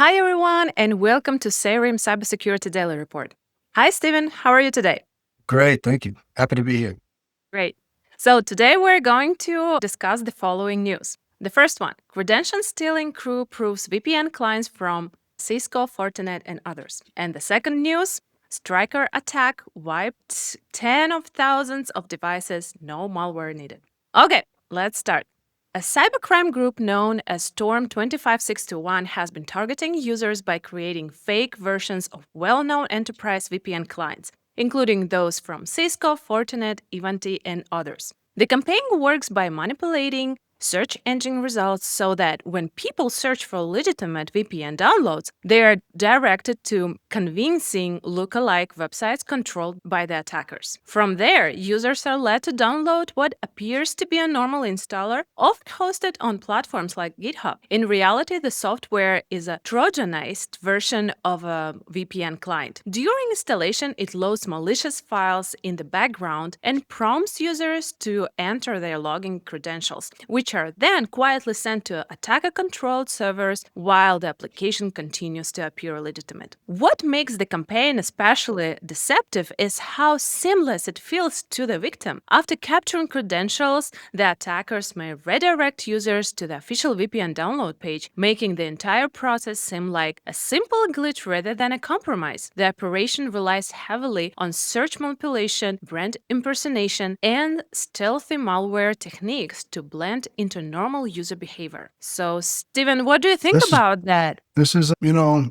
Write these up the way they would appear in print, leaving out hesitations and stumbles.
Hi, everyone, and welcome to Seirim Cybersecurity Daily Report. Hi, Steven. How are you today? Great, thank you. Happy to be here. Great. So, today we're going to discuss the following news. The first one, Credential stealing crew proves VPN clients from Cisco, Fortinet, and others. And the second news, Stryker attack wiped 10 of thousands of devices, no malware needed. Okay, let's start. A cybercrime group known as Storm 25621 has been targeting users by creating fake versions of well-known enterprise VPN clients, including those from Cisco, Fortinet, Ivanti, and others. The campaign works by manipulating search engine results so that when people search for legitimate VPN downloads, they are directed to convincing lookalike websites controlled by the attackers. From there, users are led to download what appears to be a normal installer, often hosted on platforms like GitHub. In reality, the software is a Trojanized version of a VPN client. During installation, it loads malicious files in the background and prompts users to enter their login credentials, which are then quietly sent to attacker-controlled servers while the application continues to appear legitimate. What makes the campaign especially deceptive is how seamless it feels to the victim. After capturing credentials, the attackers may redirect users to the official VPN download page, making the entire process seem like a simple glitch rather than a compromise. The operation relies heavily on search manipulation, brand impersonation, and stealthy malware techniques to blend into normal user behavior. So, Steven, what do you think This is about that? this is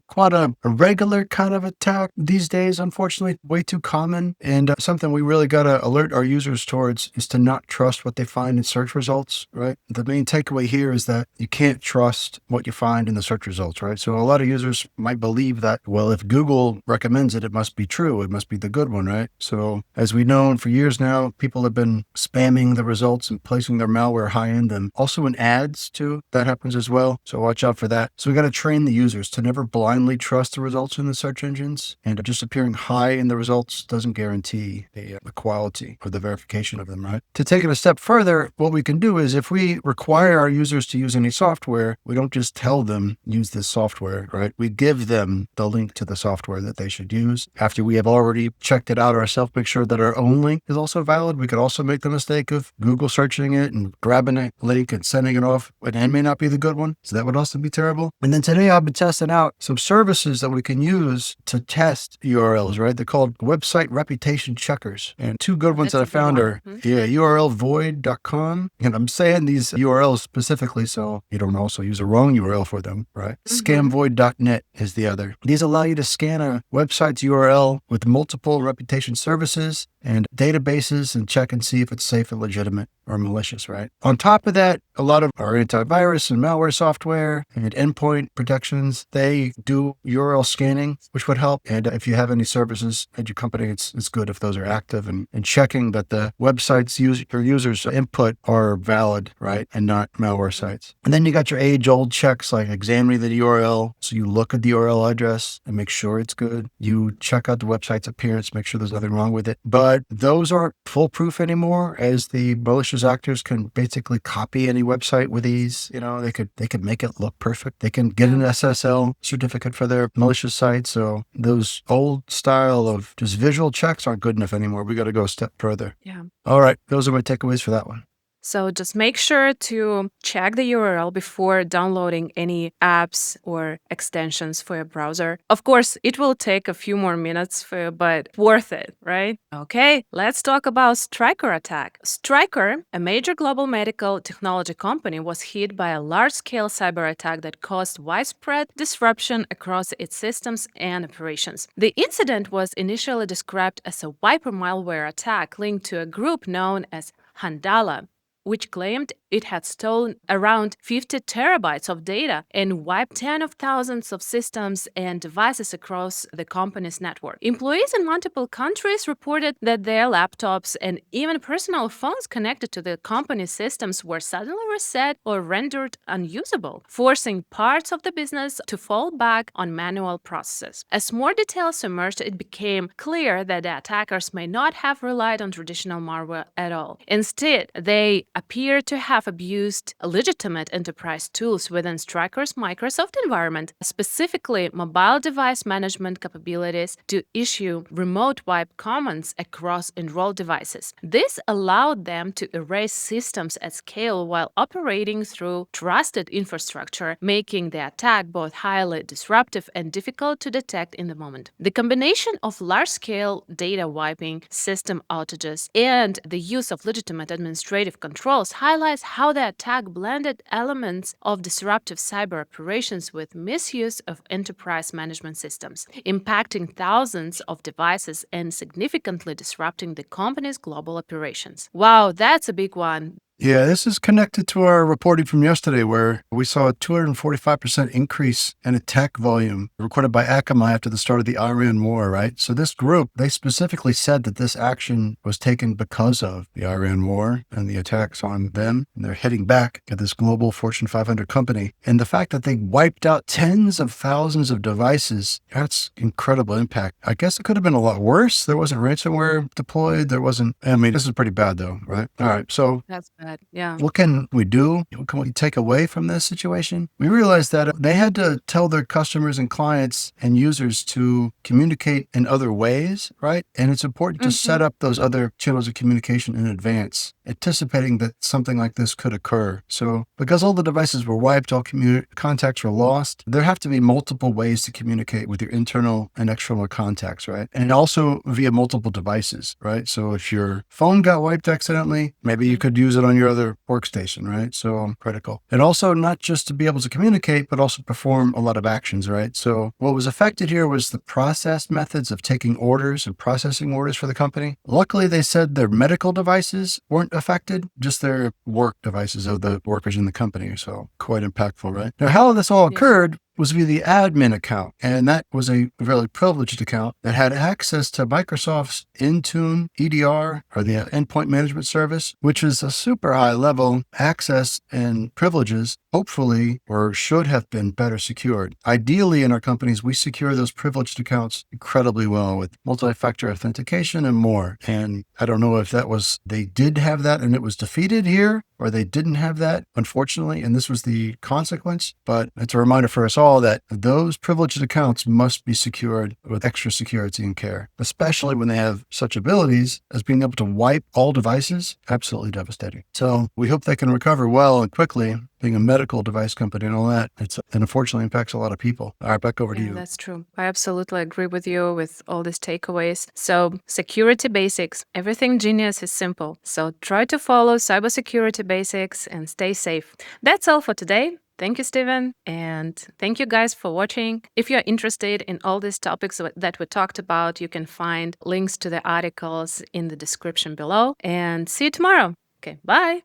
quite a regular kind of attack these days. Unfortunately, way too common, and something we really got to alert our users towards is to not trust what they find in search results. Right. The main takeaway here is that you can't trust what you find in the search results. Right. So a lot of users might believe that, well, if Google recommends it, it must be true. It must be the good one. Right. So as we know, for years now, people have been spamming the results and placing their malware high in them. Also in ads too, that happens as well. So watch out for that. So we got to train the users to never blindly trust the results in the search engines, and just appearing high in the results doesn't guarantee the quality or the verification of them, right? To take it a step further, what we can do is if we require our users to use any software, we don't just tell them use this software, right? We give them the link to the software that they should use. After we have already checked it out ourselves, make sure that our own link is also valid. We could also make the mistake of Google searching it and grabbing a link and sending it off, and it may not be the good one. So that would also be terrible. And then today I've been testing out some services that we can use to test URLs, right? They're called website reputation checkers. And two good ones that I found are, urlvoid.com. And I'm saying these URLs specifically so you don't also use a wrong URL for them, right? Scamvoid.net is the other. These allow you to scan a website's URL with multiple reputation services and databases and check and see if it's safe and legitimate or malicious, right? On top of that, a lot of our antivirus and malware software and endpoint protections, they do URL scanning, which would help. And if you have any services at your company, it's good if those are active and checking that the websites your users' input are valid, right? And not malware sites. And then you got your age-old checks like examining the URL. So you look at the URL address and make sure it's good. You check out the website's appearance, make sure there's nothing wrong with it. But those aren't foolproof anymore, as the malicious actors can basically copy any website with ease. They could make it look perfect. They can get an SSL certificate for their malicious site. So those old style of just visual checks aren't good enough anymore. We got to go a step further. Yeah. All right. Those are my takeaways for that one. So just make sure to check the URL before downloading any apps or extensions for your browser. Of course, it will take a few more minutes but worth it, right? Okay, let's talk about Stryker attack. Stryker, a major global medical technology company, was hit by a large-scale cyber attack that caused widespread disruption across its systems and operations. The incident was initially described as a wiper malware attack linked to a group known as Handala, which claimed it had stolen around 50 terabytes of data and wiped 10 of thousands of systems and devices across the company's network. Employees in multiple countries reported that their laptops and even personal phones connected to the company's systems were suddenly reset or rendered unusable, forcing parts of the business to fall back on manual processes. As more details emerged, it became clear that the attackers may not have relied on traditional malware at all. Instead, they appear to have abused legitimate enterprise tools within Stryker's Microsoft environment, specifically mobile device management capabilities to issue remote wipe commands across enrolled devices. This allowed them to erase systems at scale while operating through trusted infrastructure, making the attack both highly disruptive and difficult to detect in the moment. The combination of large-scale data wiping, system outages, and the use of legitimate administrative controls highlights how the attack blended elements of disruptive cyber operations with misuse of enterprise management systems, impacting thousands of devices and significantly disrupting the company's global operations. Wow, that's a big one. Yeah, this is connected to our reporting from yesterday where we saw a 245% increase in attack volume recorded by Akamai after the start of the Iran war, right? So this group, they specifically said that this action was taken because of the Iran war and the attacks on them. And they're heading back at this global Fortune 500 company. And the fact that they wiped out tens of thousands of devices, that's incredible impact. I guess it could have been a lot worse. There wasn't ransomware deployed. This is pretty bad though, right? All right. So That's bad. Yeah. what can we do? What can we take away from this situation? We realized that they had to tell their customers and clients and users to communicate in other ways, right? And it's important to set up those other channels of communication in advance, anticipating that something like this could occur. So because all the devices were wiped, all contacts were lost, there have to be multiple ways to communicate with your internal and external contacts, right? And also via multiple devices, right? So if your phone got wiped accidentally, maybe you could use it on your other workstation, right? So critical. And also not just to be able to communicate, but also perform a lot of actions, right? So what was affected here was the process methods of taking orders and processing orders for the company. Luckily, they said their medical devices weren't affected, just their work devices of the workers in the company. So quite impactful, right? Now, how this all occurred was via the admin account. And that was a very privileged account that had access to Microsoft's Intune EDR, or the endpoint management service, which is a super high level access and privileges, hopefully, or should have been better secured. Ideally, in our companies, we secure those privileged accounts incredibly well with multi-factor authentication and more. And I don't know if they did have that and it was defeated here, or they didn't have that, unfortunately, and this was the consequence. But it's a reminder for us all that those privileged accounts must be secured with extra security and care, especially when they have such abilities as being able to wipe all devices. Absolutely devastating. So we hope they can recover well and quickly. Being a medical device company and all that, it unfortunately impacts a lot of people. All right, back over to you. That's true. I absolutely agree with you with all these takeaways. So, security basics. Everything genius is simple. So, try to follow cybersecurity basics and stay safe. That's all for today. Thank you, Steven. And thank you guys for watching. If you're interested in all these topics that we talked about, you can find links to the articles in the description below. And see you tomorrow. Okay, bye.